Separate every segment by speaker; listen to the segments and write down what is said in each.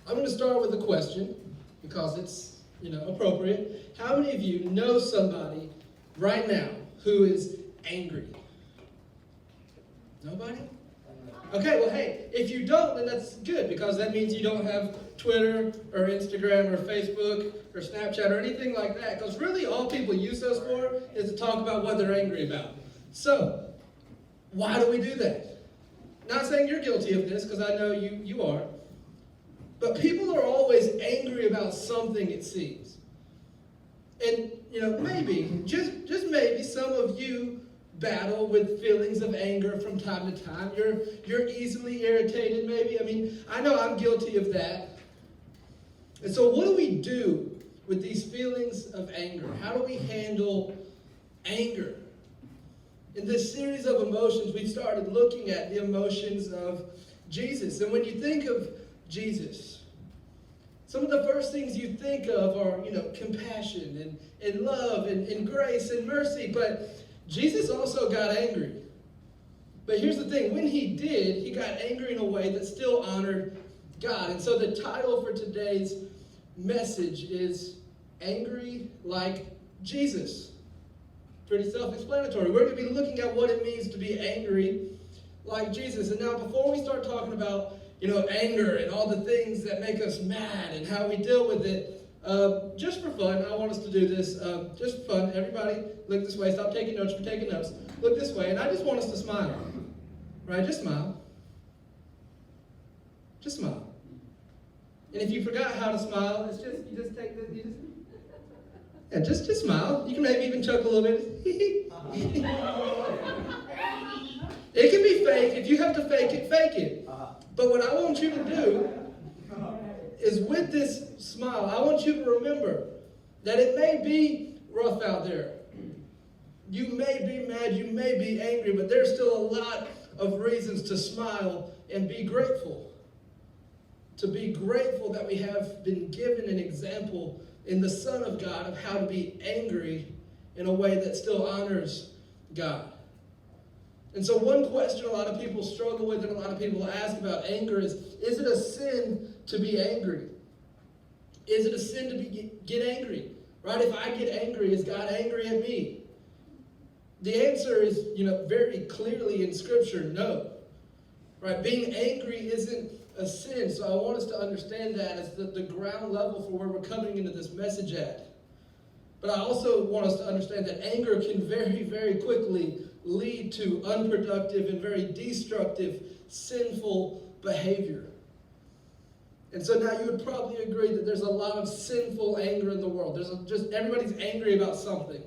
Speaker 1: I'm going to start with a question because it's, appropriate. How many of you know somebody right now who is angry? Nobody? Okay, well, hey, if you don't, then that's good because that means you don't have Twitter or Instagram or Facebook or Snapchat or anything like that, because really all people use those for is to talk about what they're angry about. So, why do we do that? Not saying you're guilty of this, because I know you are. But people are always angry about something, it seems. And, maybe, just maybe, some of you battle with feelings of anger from time to time. You're easily irritated, maybe. I mean, I know I'm guilty of that. And so what do we do with these feelings of anger? How do we handle anger? In this series of emotions, we've started looking at the emotions of Jesus. And when you think of Jesus, some of the first things you think of are, compassion and love and grace and mercy. But Jesus also got angry. But here's the thing. When he did, he got angry in a way that still honored God. And so the title for today's message is Angry Like Jesus. Pretty self-explanatory. We're going to be looking at what it means to be angry like Jesus. And now before we start talking about, anger and all the things that make us mad and how we deal with it, just for fun, I want us to do this. Just for fun, everybody look this way. Stop taking notes. If you're taking notes, look this way. And I just want us to smile. Right? Just smile. Just smile. And if you forgot how to smile, it's just, you just take this, just smile. You can maybe even chuckle a little bit. It can be fake. If you have to fake it, fake it. But what I want you to do is with this smile, I want you to remember that it may be rough out there. You may be mad, you may be angry, but there's still a lot of reasons to smile and be grateful. To be grateful that we have been given an example in the Son of God of how to be angry in a way that still honors God. And so one question a lot of people struggle with and a lot of people ask about anger is it a sin to be angry? Is it a sin to get angry? Right? If I get angry, is God angry at me? The answer is, very clearly in Scripture, no. Right? Being angry isn't a sin. So I want us to understand that as the ground level for where we're coming into this message at. But I also want us to understand that anger can very, very quickly lead to unproductive and very destructive, sinful behavior. And so now you would probably agree that there's a lot of sinful anger in the world. Everybody's angry about something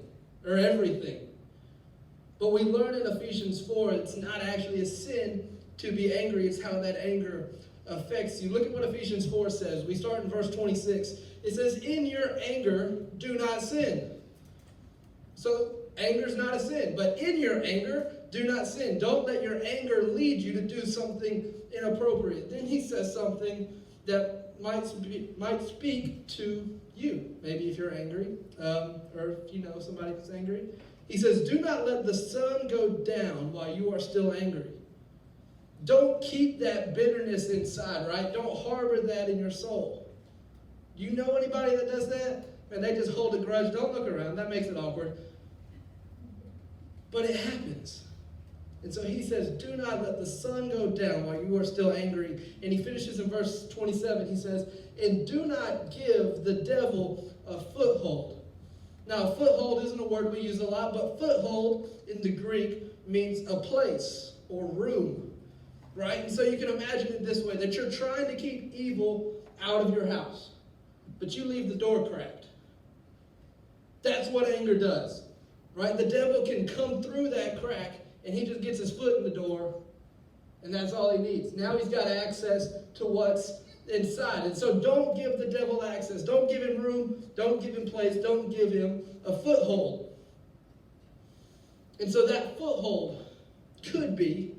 Speaker 1: or everything. But we learn in Ephesians 4, it's not actually a sin to be angry. It's how that anger affects you. Look at what Ephesians 4 says. We start in verse 26. It says, in your anger, do not sin. So anger is not a sin. But in your anger, do not sin. Don't let your anger lead you to do something inappropriate. Then he says something that might speak to you. Maybe if you're angry, or if you know somebody that's angry. He says, do not let the sun go down while you are still angry. Don't keep that bitterness inside, right? Don't harbor that in your soul. You know anybody that does that? And they just hold a grudge. Don't look around. That makes it awkward. But it happens. And so he says, do not let the sun go down while you are still angry. And he finishes in verse 27. He says, and do not give the devil a foothold. Now, foothold isn't a word we use a lot, but foothold in the Greek means a place or room. Right? And so you can imagine it this way, that you're trying to keep evil out of your house, but you leave the door cracked. That's what anger does. Right? The devil can come through that crack, and he just gets his foot in the door, and that's all he needs. Now he's got access to what's inside. And so don't give the devil access. Don't give him room. Don't give him place. Don't give him a foothold. And so that foothold could be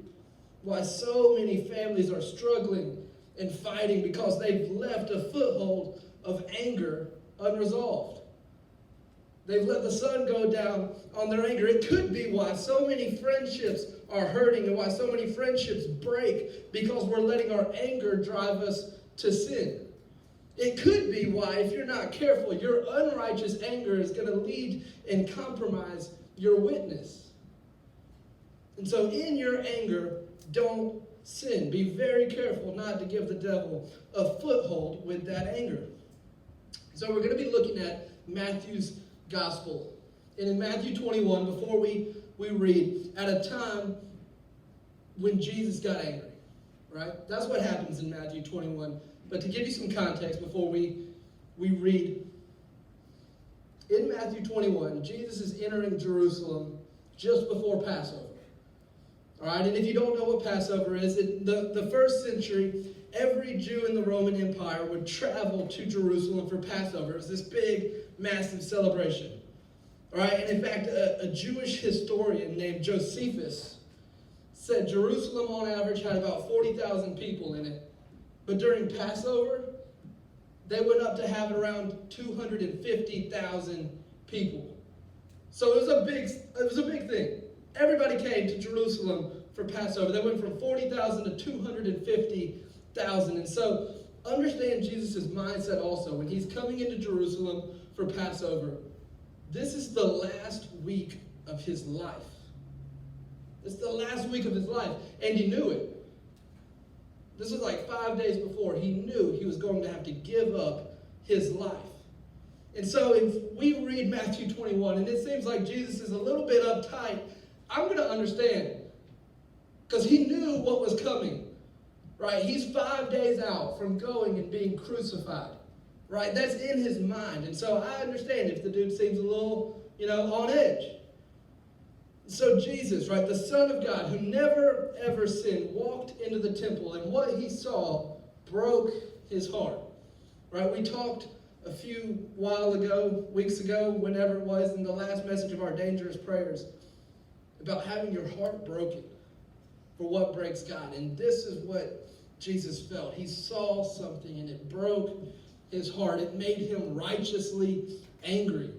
Speaker 1: why so many families are struggling and fighting, because they've left a foothold of anger unresolved. They've let the sun go down on their anger. It could be why so many friendships are hurting and why so many friendships break, because we're letting our anger drive us to sin. It could be why, if you're not careful, your unrighteous anger is going to lead and compromise your witness. And so in your anger, don't sin. Be very careful not to give the devil a foothold with that anger. So we're going to be looking at Matthew's gospel. And in Matthew 21, before we read, at a time when Jesus got angry, right? That's what happens in Matthew 21. But to give you some context before we read, in Matthew 21, Jesus is entering Jerusalem just before Passover. All right, and if you don't know what Passover is, in the first century, every Jew in the Roman Empire would travel to Jerusalem for Passover. It was this big, massive celebration. All right, and in fact, a Jewish historian named Josephus said Jerusalem on average had about 40,000 people in it. But during Passover, they went up to have around 250,000 people. So it was a big thing. Everybody came to Jerusalem for Passover. They went from 40,000 to 250,000. And so understand Jesus' mindset also. When he's coming into Jerusalem for Passover, this is the last week of his life. It's the last week of his life. And he knew it. This was like 5 days before. He knew he was going to have to give up his life. And so if we read Matthew 21, and it seems like Jesus is a little bit uptight, I'm going to understand. Because he knew what was coming. Right? He's 5 days out from going and being crucified. Right? That's in his mind. And so I understand if the dude seems a little, on edge. So Jesus, right, the Son of God, who never ever sinned, walked into the temple, and what he saw broke his heart. Right? We talked a few weeks ago, whenever it was, in the last message of our dangerous prayers, about having your heart broken for what breaks God. And this is what Jesus felt. He saw something and it broke his heart. It made him righteously angry.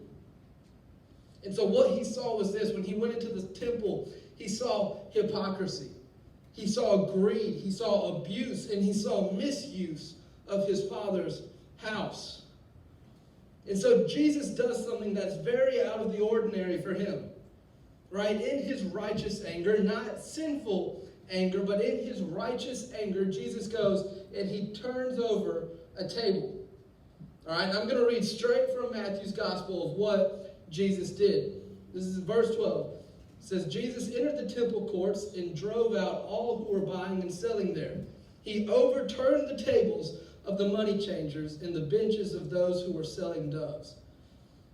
Speaker 1: And so what he saw was this. When he went into the temple, he saw hypocrisy. He saw greed. He saw abuse. And he saw misuse of his Father's house. And so Jesus does something that's very out of the ordinary for him. Right? In his righteous anger, not sinful anger, but in his righteous anger, Jesus goes and he turns over a table. All right? I'm going to read straight from Matthew's gospel of what Jesus did. This is verse 12. It says, Jesus entered the temple courts and drove out all who were buying and selling there. He overturned the tables of the money changers and the benches of those who were selling doves.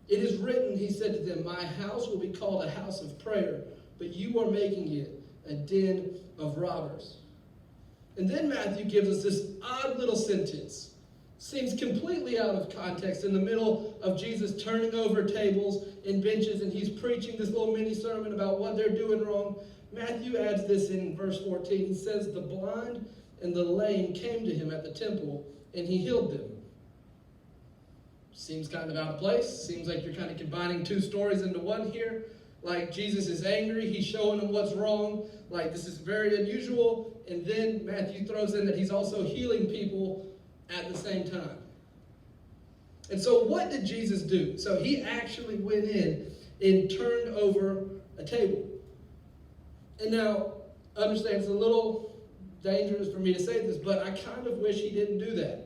Speaker 1: It is written, he said to them, my house will be called a house of prayer, but you are making it a den of robbers. And then Matthew gives us this odd little sentence. Seems completely out of context in the middle of Jesus turning over tables and benches, and he's preaching this little mini sermon about what they're doing wrong. Matthew adds this in verse 14. He says, the blind and the lame came to him at the temple, and he healed them. Seems kind of out of place. Seems like you're kind of combining two stories into one here. Like Jesus is angry. He's showing them what's wrong. Like this is very unusual. And then Matthew throws in that he's also healing people at the same time. And so what did Jesus do? So he actually went in and turned over a table. And now, understand it's a little dangerous for me to say this, but I kind of wish he didn't do that.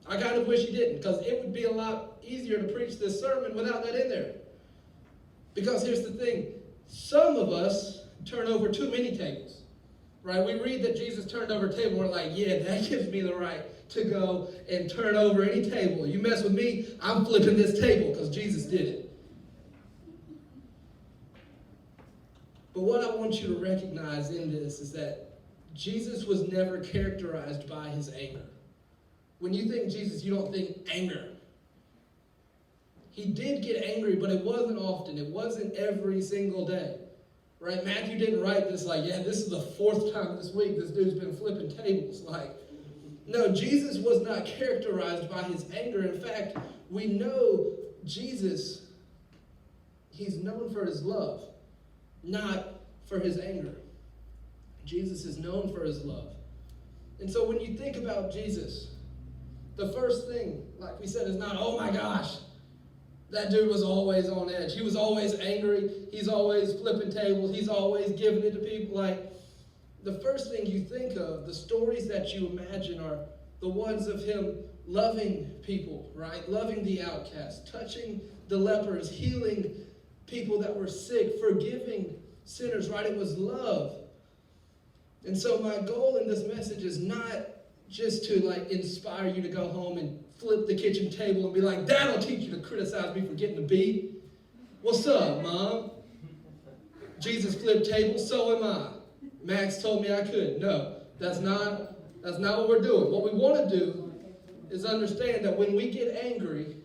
Speaker 1: I kind of wish he didn't, because it would be a lot easier to preach this sermon without that in there. Because here's the thing. Some of us turn over too many tables. Right? We read that Jesus turned over a table. We're like, yeah, that gives me the right to go and turn over any table. You mess with me, I'm flipping this table because Jesus did it. But what I want you to recognize in this is that Jesus was never characterized by his anger. When you think Jesus, you don't think anger. He did get angry, but it wasn't often. It wasn't every single day. Right? Matthew didn't write this like, yeah, this is the fourth time this week this dude's been flipping tables. Like, no, Jesus was not characterized by his anger. In fact, we know Jesus, he's known for his love, not for his anger. Jesus is known for his love. And so when you think about Jesus, the first thing, like we said, is not, oh my gosh, that dude was always on edge. He was always angry. He's always flipping tables. He's always giving it to people. Like, the first thing you think of, the stories that you imagine are the ones of him loving people, right? Loving the outcast, touching the lepers, healing people that were sick, forgiving sinners, right? It was love. And so my goal in this message is not just to like inspire you to go home and flip the kitchen table and be like, that'll teach you to criticize me for getting a B. What's up, Mom? Jesus flipped tables, so am I. Max told me I could. No, that's not what we're doing. What we want to do is understand that when we get angry,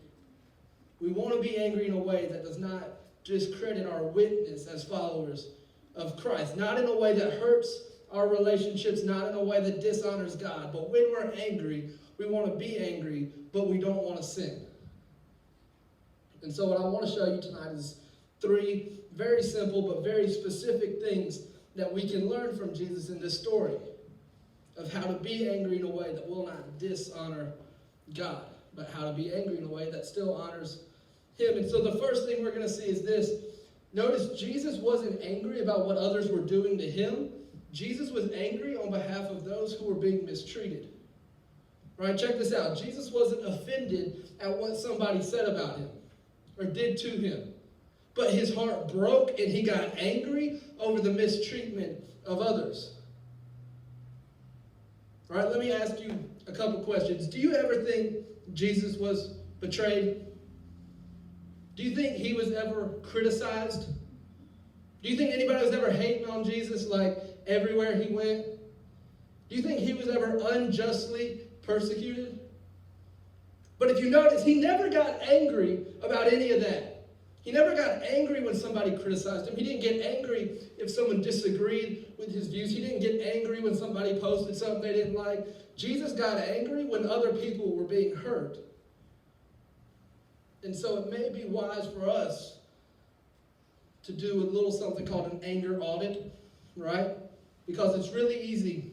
Speaker 1: we want to be angry in a way that does not discredit our witness as followers of Christ. Not in a way that hurts our relationships, not in a way that dishonors God. But when we're angry, we want to be angry, but we don't want to sin. And so what I want to show you tonight is 3 very simple but very specific things that we can learn from Jesus in this story of how to be angry in a way that will not dishonor God, but how to be angry in a way that still honors him. And so the first thing we're going to see is this. Notice Jesus wasn't angry about what others were doing to him. Jesus was angry on behalf of those who were being mistreated. Right? Check this out. Jesus wasn't offended at what somebody said about him or did to him. But his heart broke and he got angry over the mistreatment of others. All right, let me ask you a couple questions. Do you ever think Jesus was betrayed? Do you think he was ever criticized? Do you think anybody was ever hating on Jesus like everywhere he went? Do you think he was ever unjustly persecuted? But if you notice, he never got angry about any of that. He never got angry when somebody criticized him. He didn't get angry if someone disagreed with his views. He didn't get angry when somebody posted something they didn't like. Jesus got angry when other people were being hurt. And so it may be wise for us to do a little something called an anger audit, right? Because it's really easy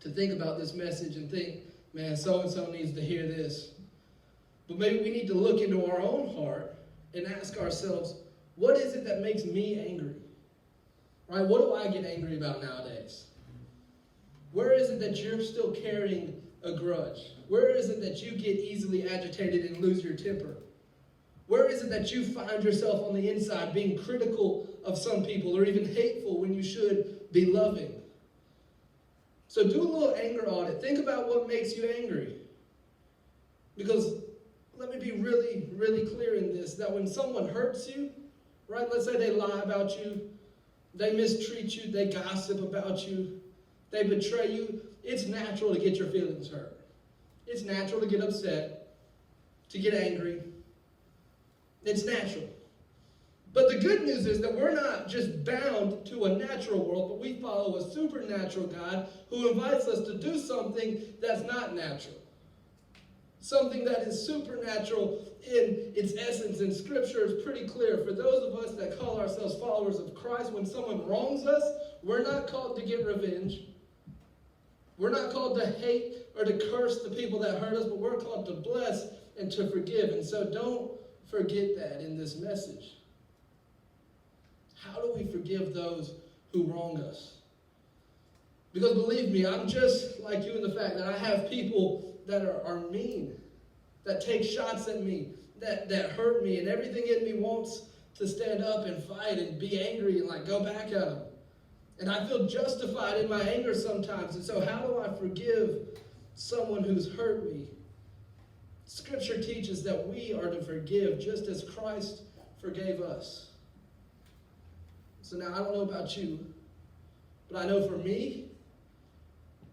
Speaker 1: to think about this message and think, man, so-and-so needs to hear this. But maybe we need to look into our own heart and ask ourselves, what is it that makes me angry? Right? What do I get angry about nowadays? Where is it that you're still carrying a grudge? Where is it that you get easily agitated and lose your temper? Where is it that you find yourself on the inside being critical of some people or even hateful when you should be loving? So do a little anger audit. Think about what makes you angry. Because let me be really, really clear in this, that when someone hurts you, right, let's say they lie about you, they mistreat you, they gossip about you, they betray you, it's natural to get your feelings hurt. It's natural to get upset, to get angry. It's natural. But the good news is that we're not just bound to a natural world, but we follow a supernatural God who invites us to do something that's not natural. Something that is supernatural in its essence. And Scripture is pretty clear. For those of us that call ourselves followers of Christ, when someone wrongs us, we're not called to get revenge. We're not called to hate or to curse the people that hurt us, but we're called to bless and to forgive. And so don't forget that in this message. How do we forgive those who wrong us? Because believe me, I'm just like you in the fact that I have people that are mean, that take shots at me, that hurt me, and everything in me wants to stand up and fight and be angry and like go back at them. And I feel justified in my anger sometimes. And so how do I forgive someone who's hurt me? Scripture teaches that we are to forgive just as Christ forgave us. So now I don't know about you, but I know for me,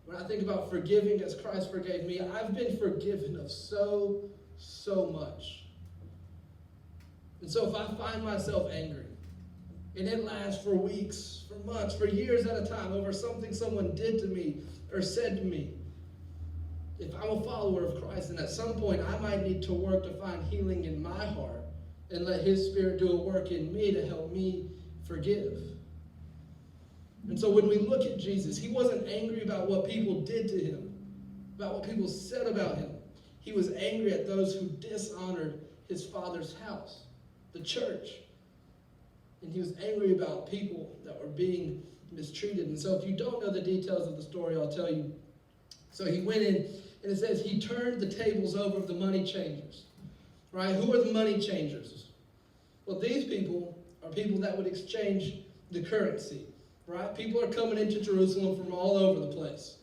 Speaker 1: when I think about forgiving as Christ forgave me, I've been forgiven of so much. And so if I find myself angry, and it lasts for weeks, for months, for years at a time over something someone did to me or said to me, if I'm a follower of Christ, then at some point I might need to work to find healing in my heart and let His Spirit do a work in me to help me forgive. And so when we look at Jesus, He wasn't angry about what people did to Him, about what people said about Him. He was angry at those who dishonored his Father's house, the church. And he was angry about people that were being mistreated. And so if you don't know the details of the story, I'll tell you. So he went in, and it says he turned the tables over of the money changers. Right? Who are the money changers? Well, these people are people that would exchange the currency. Right? People are coming into Jerusalem from all over the place.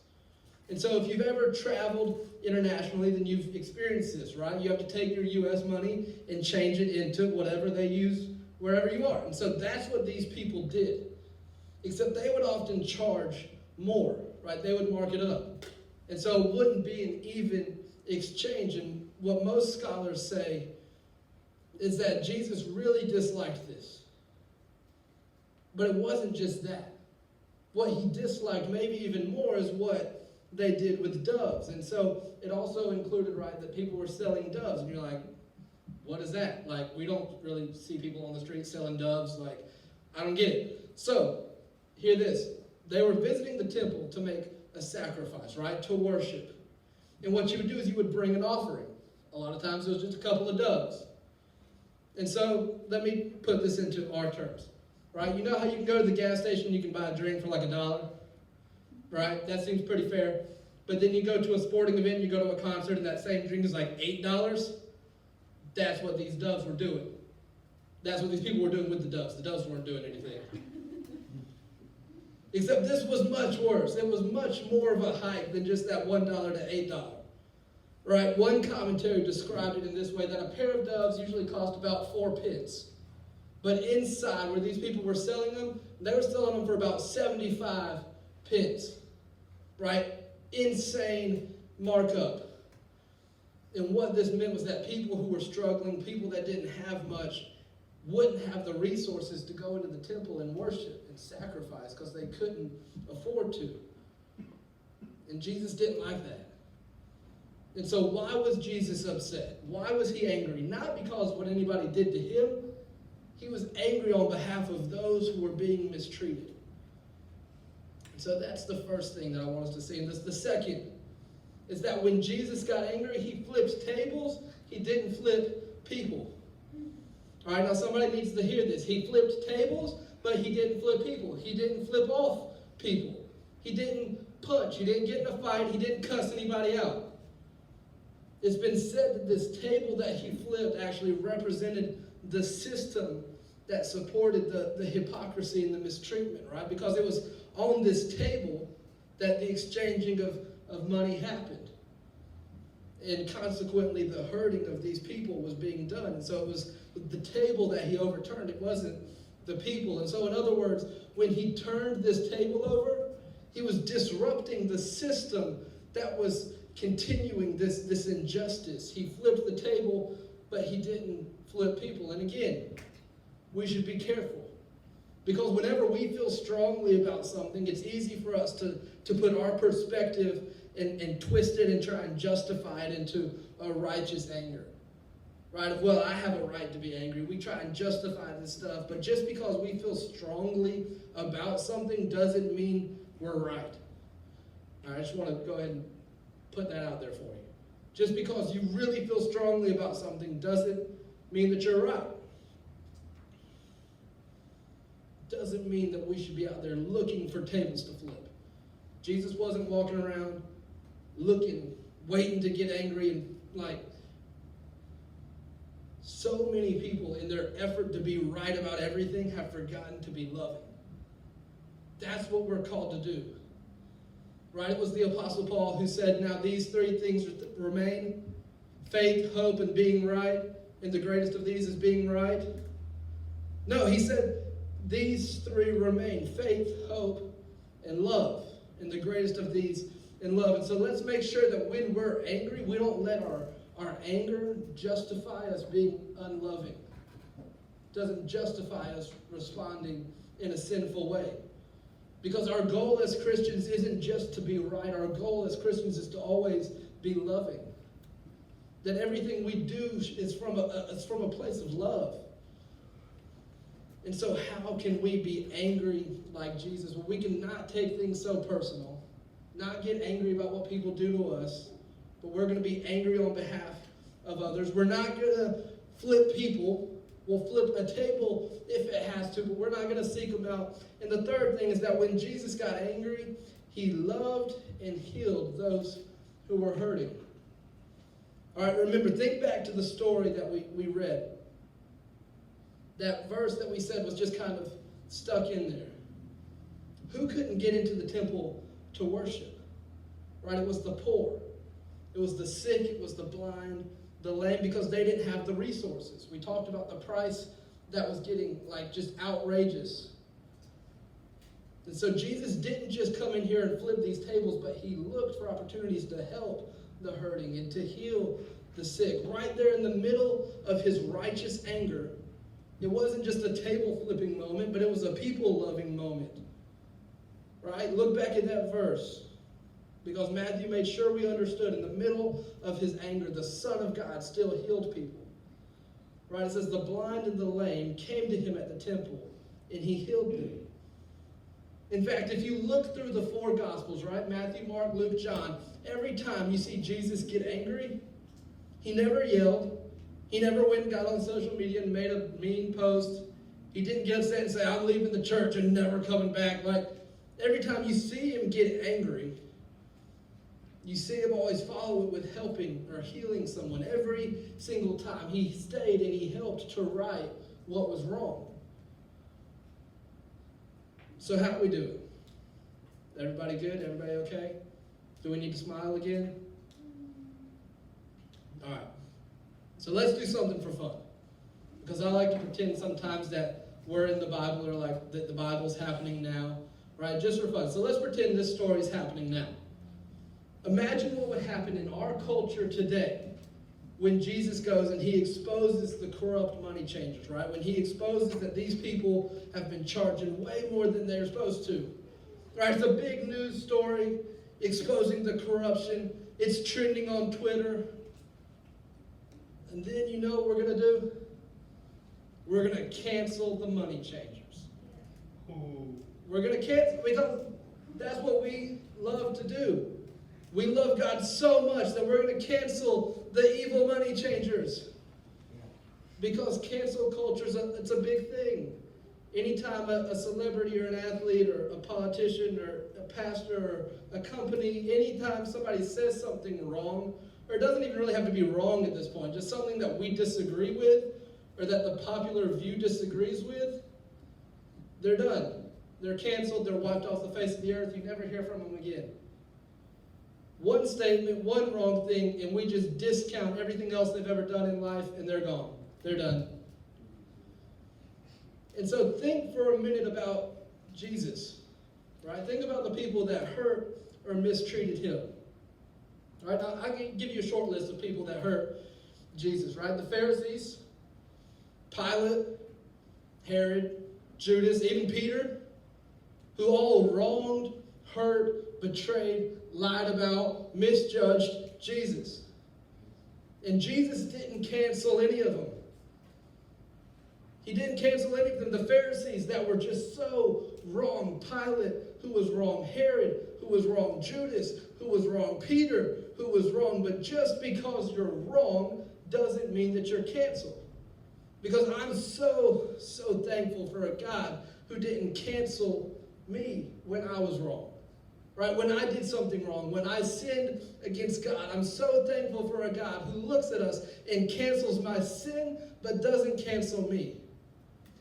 Speaker 1: And so if you've ever traveled internationally, then you've experienced this, right? You have to take your U.S. money and change it into whatever they use wherever you are. And so that's what these people did. Except they would often charge more, right? They would mark it up. And so it wouldn't be an even exchange. And what most scholars say is that Jesus really disliked this. But it wasn't just that. What he disliked maybe even more is what they did with doves. And so it also included, right, that people were selling doves. And you're like, what is that? Like, we don't really see people on the street selling doves. Like, I don't get it. So, hear this. They were visiting the temple to make a sacrifice, right, to worship. And what you would do is you would bring an offering. A lot of times it was just a couple of doves. And so, let me put this into our terms, right? You know how you can go to the gas station and you can buy a drink for like $1? Right? That seems pretty fair. But then you go to a sporting event, you go to a concert, and that same drink is like $8. That's what these doves were doing. That's what these people were doing with the doves. The doves weren't doing anything. Except this was much worse. It was much more of a hike than just that $1 to $8. Right? One commentary described it in this way, that a pair of doves usually cost about 4 pence. But inside, where these people were selling them, they were selling them for about 75 pence. Right? Insane markup. And what this meant was that people who were struggling, people that didn't have much, wouldn't have the resources to go into the temple and worship and sacrifice because they couldn't afford to. And Jesus didn't like that. And so why was Jesus upset? Why was he angry? Not because of what anybody did to him. He was angry on behalf of those who were being mistreated. So that's the first thing that I want us to see. And the second is that when Jesus got angry, he flipped tables. He didn't flip people. All right, now somebody needs to hear this. He flipped tables, but he didn't flip people. He didn't flip off people. He didn't punch. He didn't get in a fight. He didn't cuss anybody out. It's been said that this table that he flipped actually represented the system that supported the hypocrisy and the mistreatment, right? Because it was on this table that the exchanging of money happened. And consequently, the hurting of these people was being done. And so it was the table that he overturned. It wasn't the people. And so in other words, when he turned this table over, he was disrupting the system that was continuing this injustice. He flipped the table, but he didn't flip people. And again, we should be careful. Because whenever we feel strongly about something, it's easy for us to put our perspective and twist it and try and justify it into a righteous anger. Right? Well, I have a right to be angry. We try and justify this stuff, but just because we feel strongly about something doesn't mean we're right. All right, I just want to go ahead and put that out there for you. Just because you really feel strongly about something doesn't mean that you're right. Doesn't mean that we should be out there looking for tables to flip. Jesus wasn't walking around looking, waiting to get angry and like, so many people in their effort to be right about everything have forgotten to be loving. That's what we're called to do. Right? It was the Apostle Paul who said, now these three things remain: faith, hope, and being right. And the greatest of these is being right. No, he said these three remain: faith, hope, and love. And the greatest of these in love. And so let's make sure that when we're angry, we don't let our anger justify us being unloving. It doesn't justify us responding in a sinful way. Because our goal as Christians isn't just to be right. Our goal as Christians is to always be loving. That everything we do is from a place of love. And so how can we be angry like Jesus? Well, we can not take things so personal, not get angry about what people do to us, but we're going to be angry on behalf of others. We're not going to flip people. We'll flip a table if it has to, but we're not going to seek them out. And the third thing is that when Jesus got angry, he loved and healed those who were hurting. All right, remember, think back to the story that we read. That verse that we said was just kind of stuck in there. Who couldn't get into the temple to worship? Right? It was the poor. It was the sick. It was the blind, the lame, because they didn't have the resources. We talked about the price that was getting just outrageous. And so Jesus didn't just come in here and flip these tables, but he looked for opportunities to help the hurting and to heal the sick. Right there in the middle of his righteous anger, it wasn't just a table flipping moment, but it was a people loving moment. Right? Look back at that verse. Because Matthew made sure we understood in the middle of his anger, the Son of God still healed people. Right? It says the blind and the lame came to him at the temple, and he healed them. In fact, if you look through the four Gospels, right? Matthew, Mark, Luke, John, every time you see Jesus get angry, he never yelled. He never went and got on social media and made a mean post. He didn't get upset and say, I'm leaving the church and never coming back. Every time you see him get angry, you see him always follow it with helping or healing someone. Every single time he stayed and he helped to right what was wrong. So how do we do it? Everybody good? Everybody okay? Do we need to smile again? All right. So let's do something for fun. Because I like to pretend sometimes that we're in the Bible or that the Bible's happening now. Right? Just for fun. So let's pretend this story is happening now. Imagine what would happen in our culture today when Jesus goes and he exposes the corrupt money changers, right? When he exposes that these people have been charging way more than they're supposed to. Right? It's a big news story exposing the corruption. It's trending on Twitter. And then you know what we're going to do? We're going to cancel the money changers. We're going to cancel because that's what we love to do. We love God so much that we're going to cancel the evil money changers. Because cancel culture it's a big thing. Anytime a celebrity or an athlete or a politician or a pastor or a company, anytime somebody says something wrong, or it doesn't even really have to be wrong at this point, just something that we disagree with or that the popular view disagrees with, they're done. They're canceled. They're wiped off the face of the earth. You never hear from them again. One statement, one wrong thing, and we just discount everything else they've ever done in life, and they're gone. They're done. And so think for a minute about Jesus, right? Think about the people that hurt or mistreated him. Right? Now, I can give you a short list of people that hurt Jesus, right? The Pharisees, Pilate, Herod, Judas, even Peter, who all wronged, hurt, betrayed, lied about, misjudged Jesus. And Jesus didn't cancel any of them. He didn't cancel any of them. The Pharisees that were just so wrong. Pilate, who was wrong. Herod, who was wrong. Judas, who was wrong. Peter, who was wrong. But just because you're wrong doesn't mean that you're canceled. Because I'm so thankful for a God who didn't cancel me when I was wrong. Right? When I did something wrong, when I sinned against God, I'm so thankful for a God who looks at us and cancels my sin, but doesn't cancel me.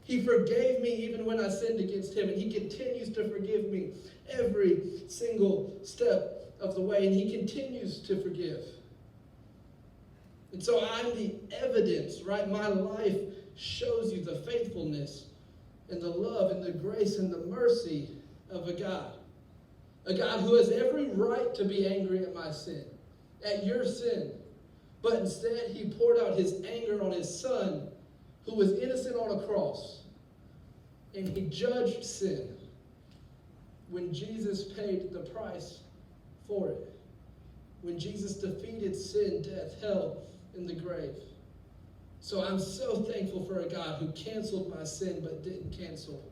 Speaker 1: He forgave me even when I sinned against him, and he continues to forgive me every single step of the way, and he continues to forgive. And so I'm the evidence, right? My life shows you the faithfulness and the love and the grace and the mercy of a God. A God who has every right to be angry at my sin, at your sin. But instead, he poured out his anger on his son, who was innocent on a cross. And he judged sin when Jesus paid the price for it. When Jesus defeated sin, death, hell, and the grave. So I'm so thankful for a God who canceled my sin but didn't cancel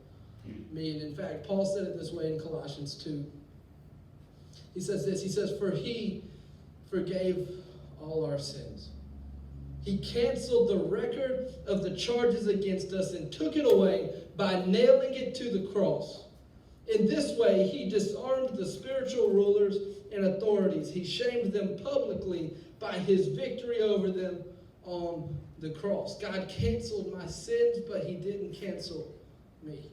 Speaker 1: me. And in fact, Paul said it this way in Colossians 2. He says this, he says, For forgave all our sins. He canceled the record of the charges against us and took it away by nailing it to the cross. In this way, he disarmed the spiritual rulers and authorities. He shamed them publicly by his victory over them on the cross. God canceled my sins, but he didn't cancel me.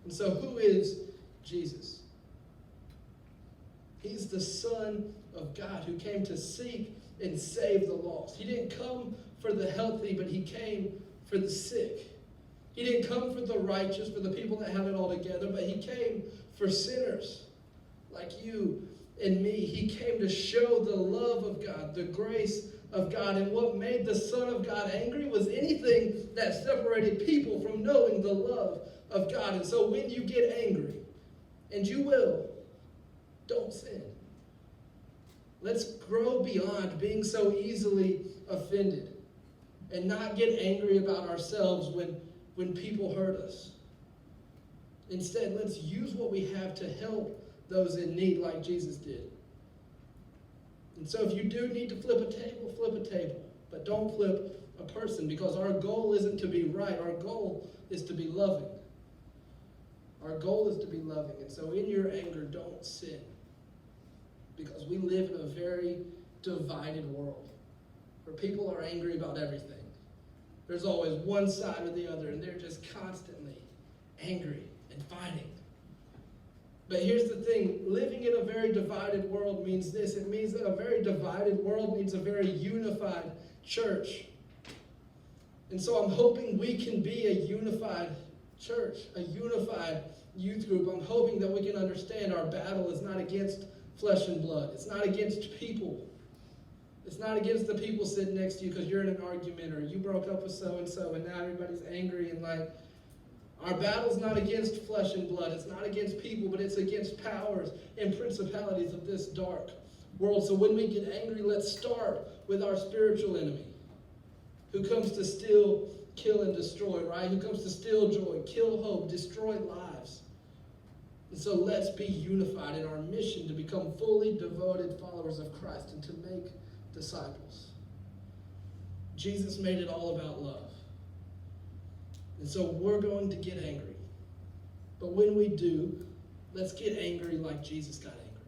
Speaker 1: And so who is Jesus? He's the Son of God who came to seek and save the lost. He didn't come for the healthy, but he came for the sick. He didn't come for the righteous, for the people that have it all together, but he came for sinners like you and me. He came to show the love of God, the grace of God. And what made the Son of God angry was anything that separated people from knowing the love of God. And so when you get angry, and you will, don't sin. Let's grow beyond being so easily offended and not get angry about ourselves when people hurt us. Instead, let's use what we have to help those in need like Jesus did. And so if you do need to flip a table. But don't flip a person, because our goal isn't to be right. Our goal is to be loving. Our goal is to be loving. And so in your anger, don't sin. Because we live in a very divided world where people are angry about everything. There's always one side or the other, and they're just constantly angry and fighting. But here's the thing, living in a very divided world means this. It means that a very divided world needs a very unified church. And so I'm hoping we can be a unified church, a unified youth group. I'm hoping that we can understand our battle is not against flesh and blood. It's not against people. It's not against the people sitting next to you because you're in an argument or you broke up with so-and-so and now everybody's angry and like, our battle's not against flesh and blood. It's not against people, but it's against powers and principalities of this dark world. So when we get angry, let's start with our spiritual enemy who comes to steal, kill, and destroy, right? Who comes to steal joy, kill hope, destroy lives. And so let's be unified in our mission to become fully devoted followers of Christ and to make disciples. Jesus made it all about love. And so we're going to get angry. But when we do, let's get angry like Jesus got angry.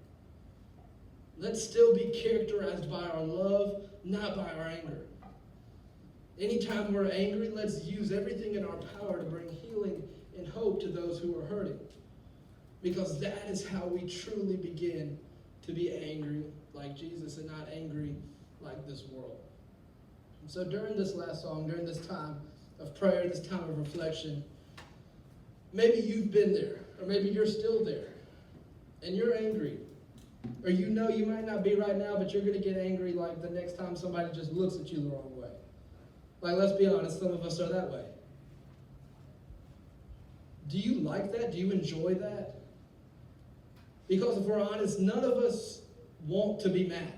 Speaker 1: Let's still be characterized by our love, not by our anger. Anytime we're angry, let's use everything in our power to bring healing and hope to those who are hurting. Because that is how we truly begin to be angry like Jesus and not angry like this world. And so during this last song, during this time of prayer, this time of reflection, maybe you've been there, or maybe you're still there, and you're angry. Or you know you might not be right now, but you're going to get angry like the next time somebody just looks at you the wrong way. Like, let's be honest, some of us are that way. Do you like that? Do you enjoy that? Because if we're honest, none of us want to be mad.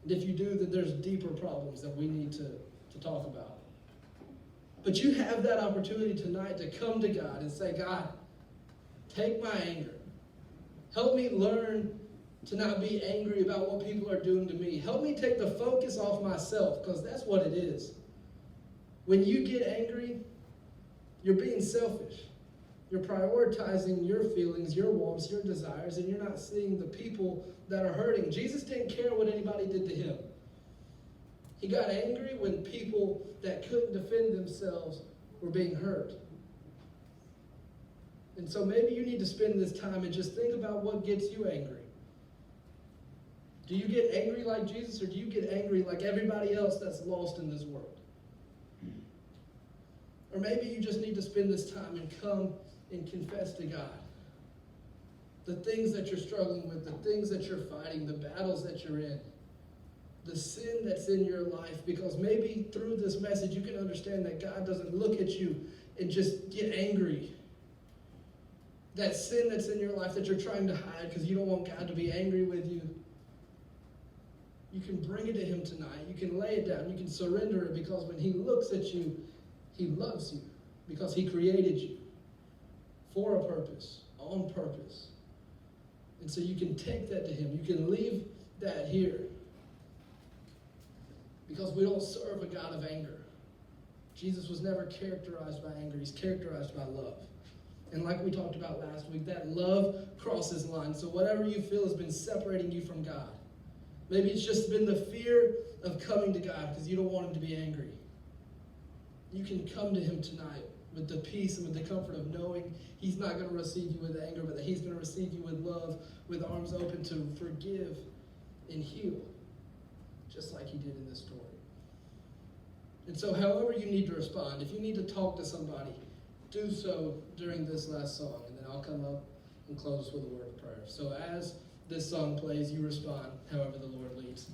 Speaker 1: And if you do, then there's deeper problems that we need to talk about. But you have that opportunity tonight to come to God and say, God, take my anger. Help me learn to not be angry about what people are doing to me. Help me take the focus off myself, because that's what it is. When you get angry, you're being selfish. You're prioritizing your feelings, your wants, your desires, and you're not seeing the people that are hurting. Jesus didn't care what anybody did to him. He got angry when people that couldn't defend themselves were being hurt. And so maybe you need to spend this time and just think about what gets you angry. Do you get angry like Jesus, or do you get angry like everybody else that's lost in this world? Or maybe you just need to spend this time and come and confess to God the things that you're struggling with, the things that you're fighting, the battles that you're in, the sin that's in your life, because maybe through this message you can understand that God doesn't look at you and just get angry. That sin that's in your life that you're trying to hide because you don't want God to be angry with you, you can bring it to him tonight. You can lay it down. You can surrender it, because when he looks at you, he loves you, because he created you for a purpose, on purpose. And so you can take that to him. You can leave that here. Because we don't serve a God of anger. Jesus was never characterized by anger. He's characterized by love. And like we talked about last week, that love crosses lines. So whatever you feel has been separating you from God. Maybe it's just been the fear of coming to God because you don't want him to be angry. You can come to him tonight with the peace and with the comfort of knowing he's not going to receive you with anger, but that he's going to receive you with love, with arms open to forgive and heal, just like he did in this story. And so however you need to respond, if you need to talk to somebody, do so during this last song, and then I'll come up and close with a word of prayer. So as this song plays, you respond however the Lord leads.